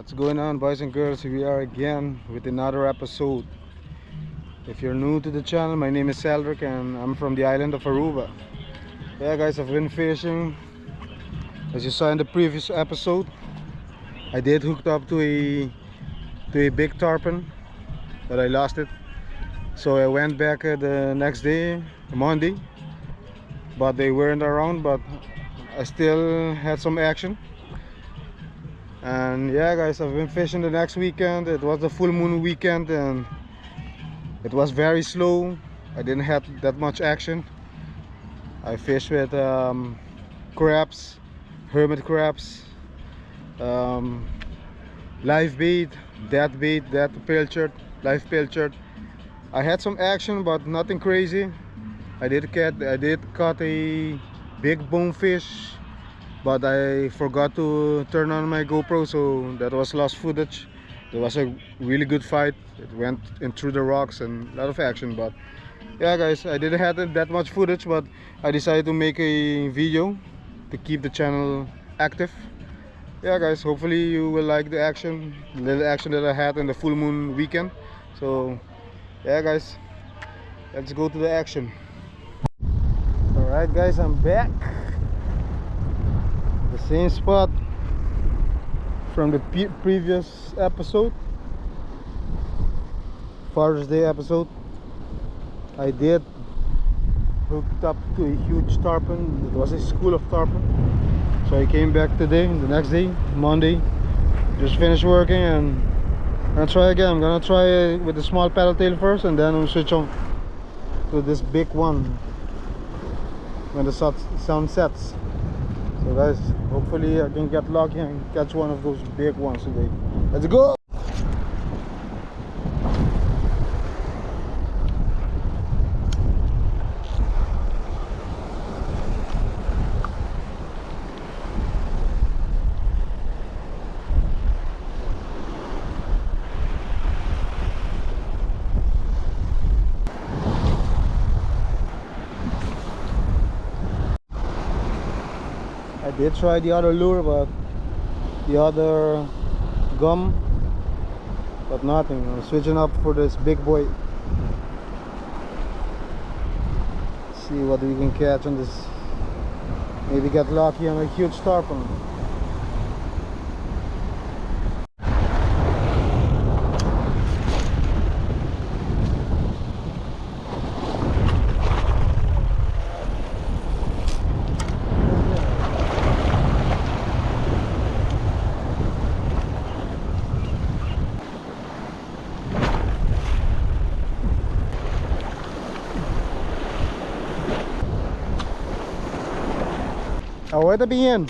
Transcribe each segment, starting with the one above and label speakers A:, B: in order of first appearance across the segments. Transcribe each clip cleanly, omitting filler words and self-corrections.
A: What's going on, boys and girls? We are again with another episode. If you're new to the channel, my name is Cedric and I'm from the island of Aruba. Yeah guys, I've been fishing. As you saw in the previous episode, I did hooked up to a big tarpon, but I lost it. So I went back the next day, Monday, but they weren't around, but I still had some action. And yeah guys, I've been fishing the next weekend. It was the full moon weekend and it was very slow. I didn't have that much action. I fished with crabs, hermit crabs, live bait, dead pilchard, live pilchard. I had some action but nothing crazy. I did caught a big bonefish, but I forgot to turn on my GoPro, so that was lost footage. It was a really good fight. It went in through the rocks and a lot of action. But yeah guys, I didn't have that much footage, but I decided to make a video to keep the channel active. Yeah guys, hopefully you will like the action, little action that I had in the full moon weekend. So yeah guys, let's go to the action. Alright guys, I'm back. The same spot from the previous episode, Father's Day episode. I did hooked up to a huge tarpon. It was a school of tarpon. So I came back today, the next day, Monday. Just finished working and I'm gonna try again. I'm gonna try with the small paddle tail first, and then we'll switch on to this big one when the sun sets. So guys, hopefully I can get lucky and catch one of those big ones today. Let's go! I did try the other lure, but the other gum, but nothing. I'm switching up for this big boy. See what we can catch on this. Maybe get lucky on a huge tarpon. Ahorita bien.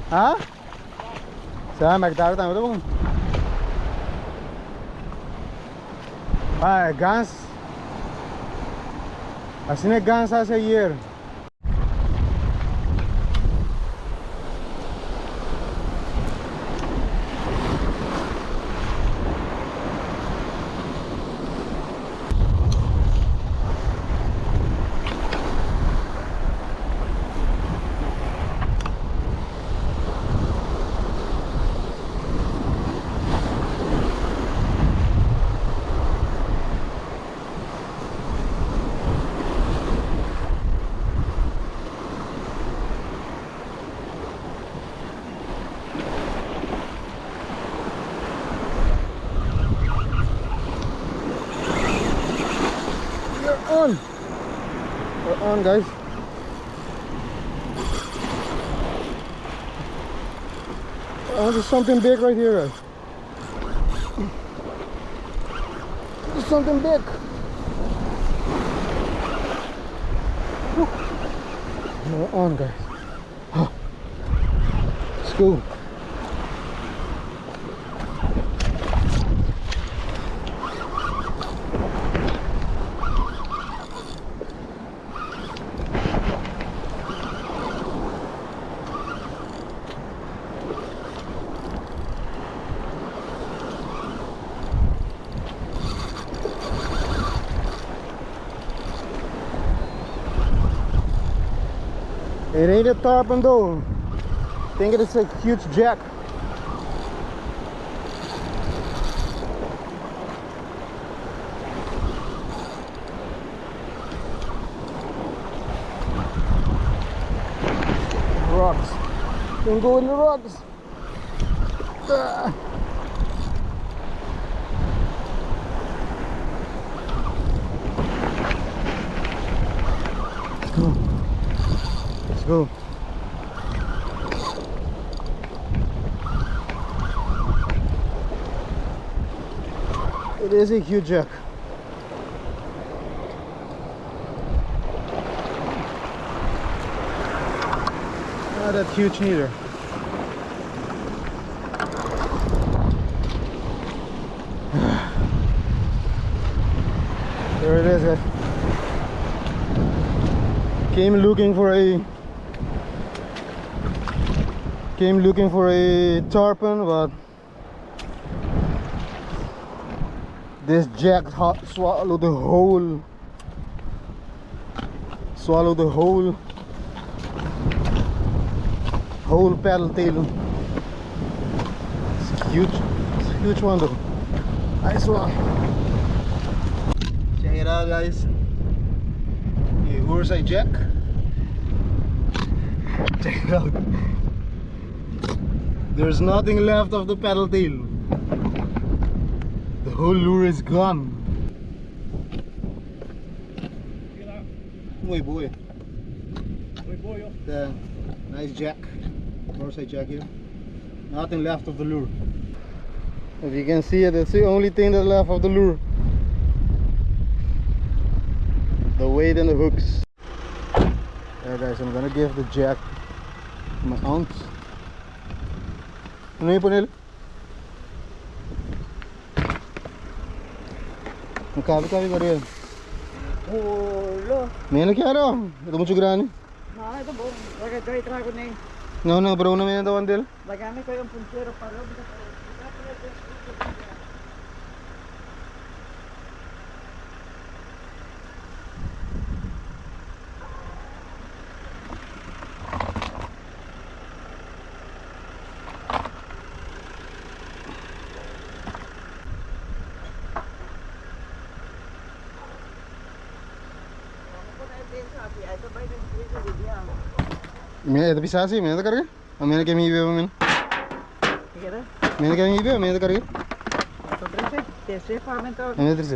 A: Hả? Sao mày tao tao đúng không? Ah, gans. Así es gans hace ayer. We're on guys. Oh, there's something big right here guys. There's something big. We're on guys. Let's go. It ain't a tarpon though. I think it is a huge jack. Rocks. Don't go in the rocks. Let's go. Let's go. It is a huge jack. Not that huge neither. There it is, guys. Came looking for a tarpon, but this jack swallowed the whole paddle tail. It's a huge one though. Nice one. Check it out, guys. A Orsay jack. Check it out. There's nothing left of the paddle tail. The whole lure is gone. Muy boy. The nice jack. Orsay jack here. Nothing left of the lure. If you can see it, that's the only thing that's left of the lure. The weight and the hooks. Yeah, guys, I'm gonna give the jack my ounce. Ano yung punil? Ang kabi-kabi ko rin.
B: Ulo.
A: May nakyaro. Ito mo sugrani.
B: Nah, ito po. Bagay trago na eh.
A: No, bro na may natawa del.
B: Bagay ko yung puntero para.
A: May ito pisasi, may ito karga. May na kami ibe pa min.
B: Kira?
A: May na kami ibe, may ito karga.
B: Ito trese, tese pa men to.
A: May ito trese.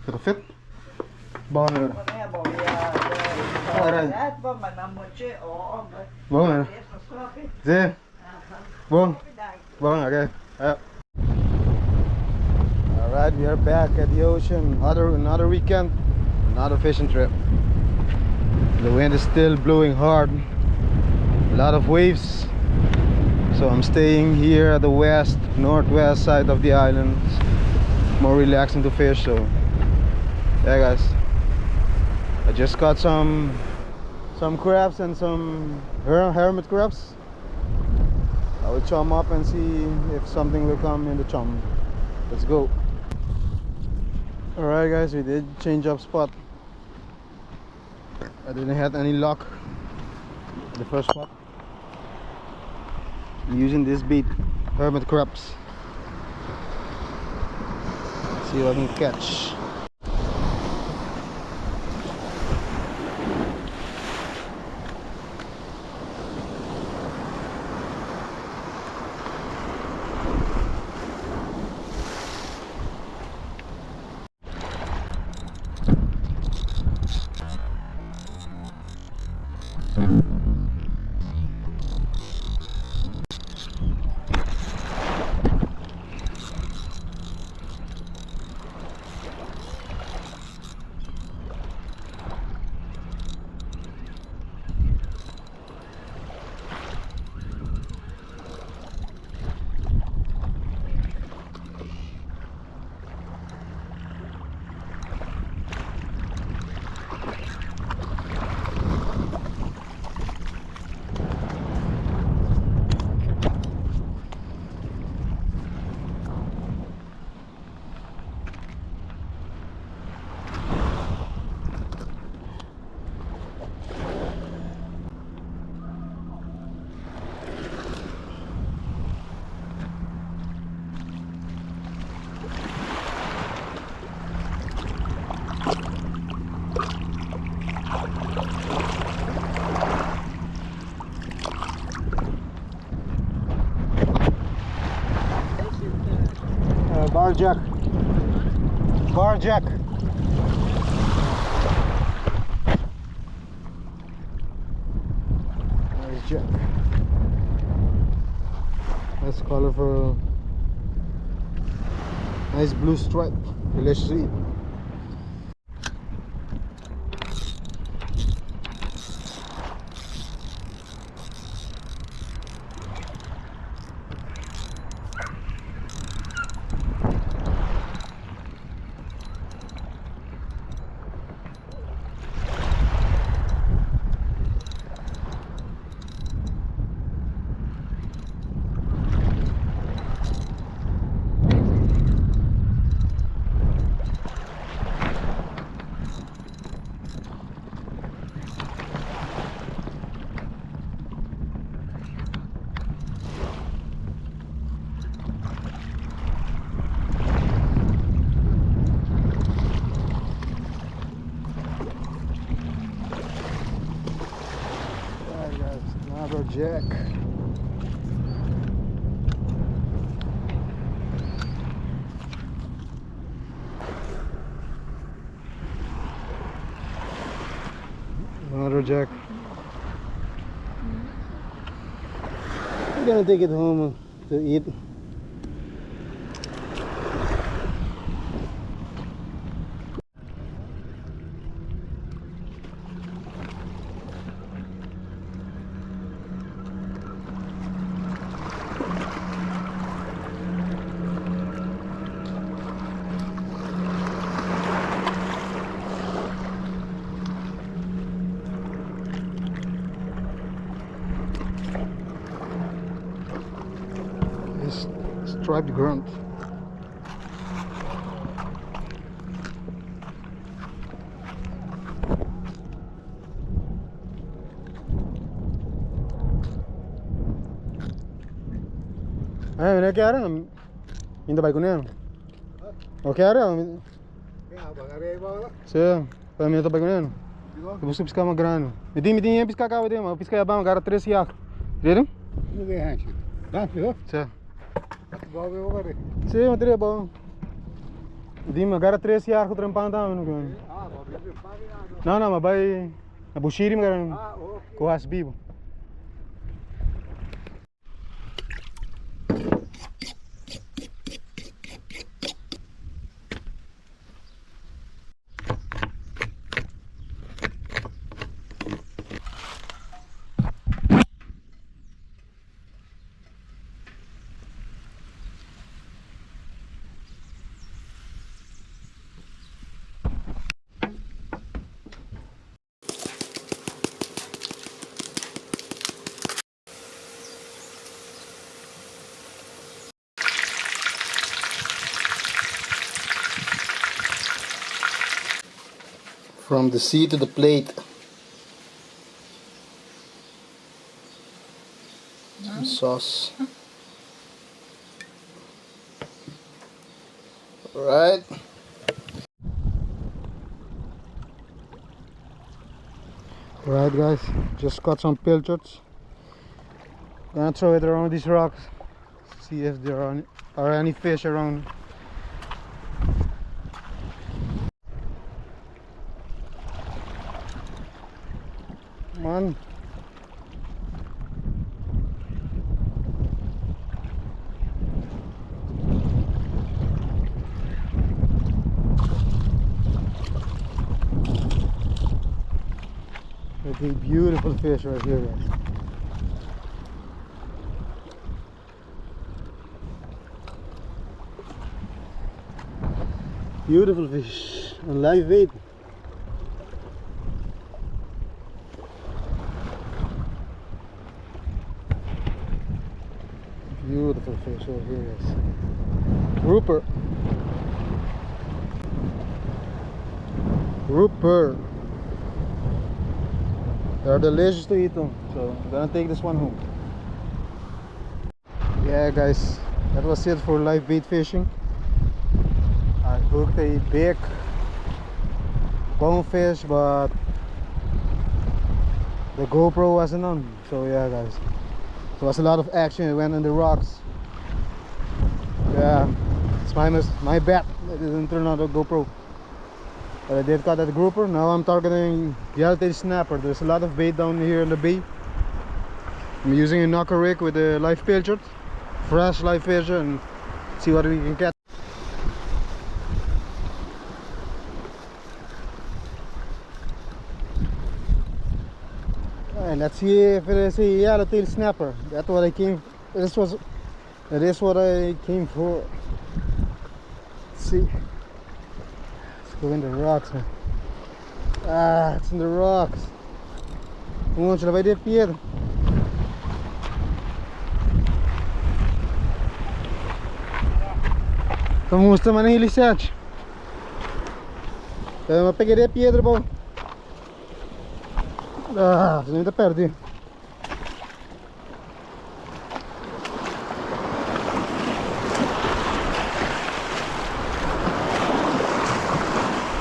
A: Perfect. Bawa na. Bawa na. Zé. Bom. Okay. Alright, we are back at the ocean. Another weekend, another fishing trip. The wind is still blowing hard. A lot of waves. So I'm staying here at the northwest side of the island. It's more relaxing to fish. So yeah, guys. I just caught some crabs and some hermit crabs. I will chum up and see if something will come in the chum. Let's go. Alright, guys, we did change up spot. I didn't have any luck the first spot. I'm using this bait, hermit crabs. Let's see what I can catch. Bar jack. Bar jack. Nice jack. Nice colorful. Nice blue stripe. Delicious to eat. Another jack. Another jack. I'm gonna take it home to eat. Striped grunt. Ini क्या रहा है? Minta baik kuning. Oke ada. Sim, para mim tá baik kuning. Eu vou piscar uma grana. Me tem piscar cá, me tem, piscar bom, agora 3 reais. Viram?
B: Não tem rancho. Tá, viu?
A: Sim.
B: Bom, eu vou ver.
A: Sim, mas é bom. Dime, agora 3 reais que trampando tá, não ganho.
B: Ah, vou abrir o pague nada.
A: Não, mas vai a buchiri, mas
B: Ah, ok.
A: com as bibo. From the sea to the plate. Some sauce. Alright. Alright guys, just caught some pilchards. Gonna throw it around these rocks. See if there are any fish around. Come on. A big beautiful fish right here, guys. Beautiful fish on live bait. Beautiful fish over here, guys. Grouper. Grouper. They're delicious to eat them, so I'm gonna take this one home. Yeah guys, that was it for live bait fishing. I hooked a big bonefish, but the GoPro wasn't on, so yeah guys, there was a lot of action. It went on the rocks. Yeah, It's my bad. It didn't turn out a GoPro. But I did cut that grouper. Now I'm targeting yellowtail snapper. There's a lot of bait down here in the bay. I'm using a knocker rig with a live pilchard, fresh live pilchard, and see what we can catch. And let's see if it is a yellowtail snapper. That's what I came. It is what I came for. Let's see. Let's go in the rocks, man. Ah, it's in the rocks. Vamos, lá vai de pedra. Kamusta man ang hilisat? Mapeguei de pedra, bom. Ah, você ainda perde.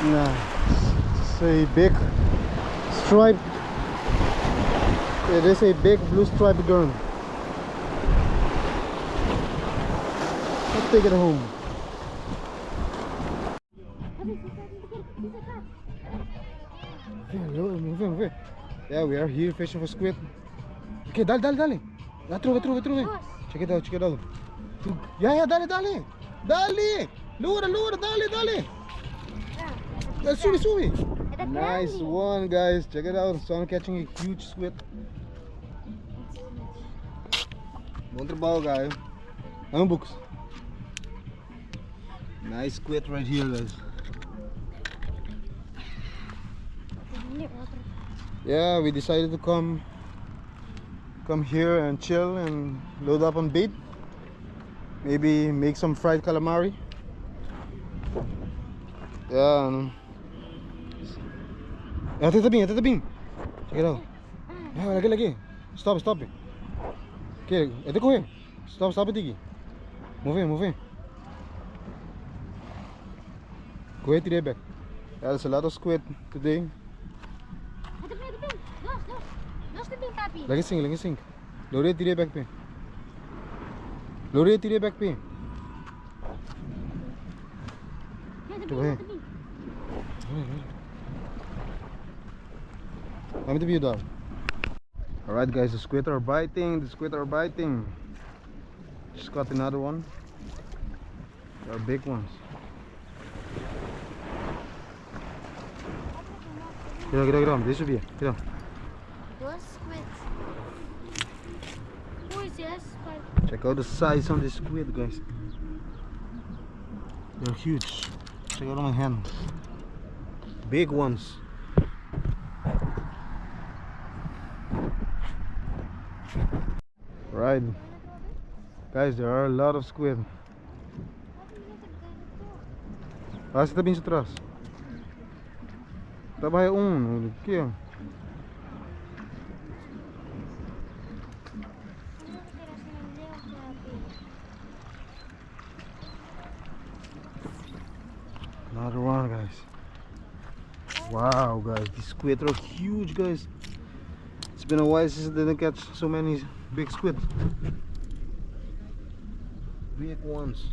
A: Nice. It's a big stripe. It is a big blue striped garn. Let's take it home. Move. Yeah, we are here fishing for squid. Okay, dale. True. Check it out. Yeah, dale. Lura, dale. Sube. Nice one, guys. Check it out. So I'm catching a huge squid. Bom trabalho, guys. Books. Nice squid right here, guys. Yeah, we decided to come here and chill and load up on bait. Maybe make some fried calamari. Yeah. Ito tabing. Check it out. Yeah, lagi. Stop it. Okay, ito ko. Stop it, Tiki. Move. Go ahead, tire back. Yeah, there's a lot of squid today. Lagi sing. Lori tire back pe. Let me view down. Alright, guys, the squid are biting. Just got another one. They are big ones. Get on. This should be it. Get on.
C: Those squids.
A: Check out the size on this squid, guys. They're huge. Check out my hand. Big ones. Right, guys, there are a lot of squid. Passa também de trás. Trabalha aqui, ó. Another one, guys. Wow, guys, these squid are huge, guys. It's been a while since I didn't catch so many big squid. Big ones.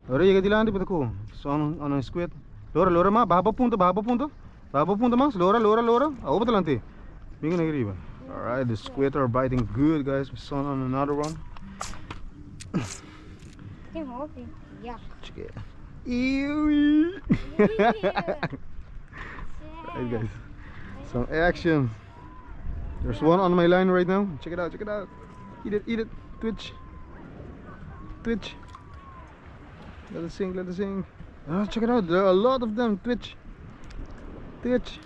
A: Lora, chega de lá onde eu só on squid. Lora, ma, baba punta, mas. Lora. Over delante. Big negriba. Alright, the squid are biting good, guys. We saw on another one.
C: Yeah.
A: Check it. Ew. Hey guys, some action. There's one on my line right now. Check it out. Eat it. Twitch. Let it sing. Oh, check it out. There are a lot of them. Twitch. Twitch.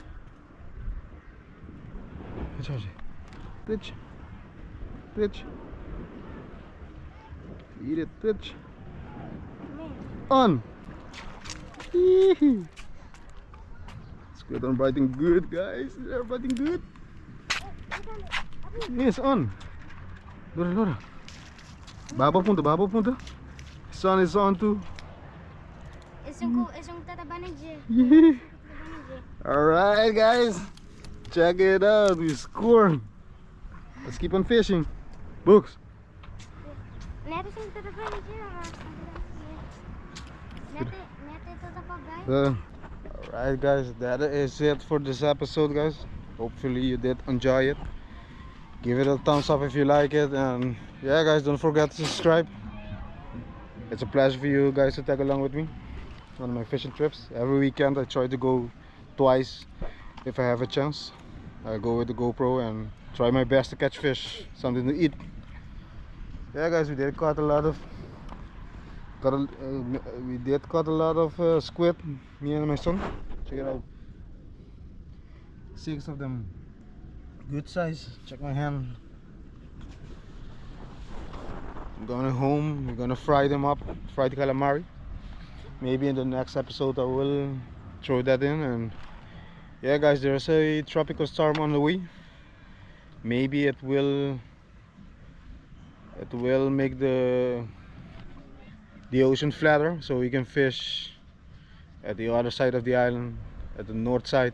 A: Eat it. Twitch. On. Squid are biting good, guys. They're biting good. Yes, on. Lora. Baba punta. Sun is on too. Yeah. Alright, guys. Check it out. We scored. Let's keep on fishing. Books.
C: Net is into the furniture or something. Net it to the pagay.
A: Alright guys, that is it for this episode guys. Hopefully you did enjoy it. Give it a thumbs up if you like it, and yeah guys, don't forget to subscribe. It's a pleasure for you guys to tag along with me on my fishing trips. Every weekend I try to go twice if I have a chance. I go with the GoPro and try my best to catch fish, something to eat. Yeah guys, we did caught a lot of squid, me and my son. Check it out, 6 of them, good size. Check my hand. I'm going home, we're gonna fry them up, fried calamari. Maybe in the next episode I will throw that in. And yeah guys, there's a tropical storm on the way. Maybe it will make the ocean flatter, so we can fish at the other side of the island, at the north side,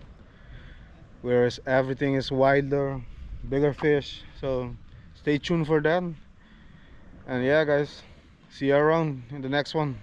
A: whereas everything is wilder, bigger fish. So stay tuned for that. And yeah guys, see you around in the next one.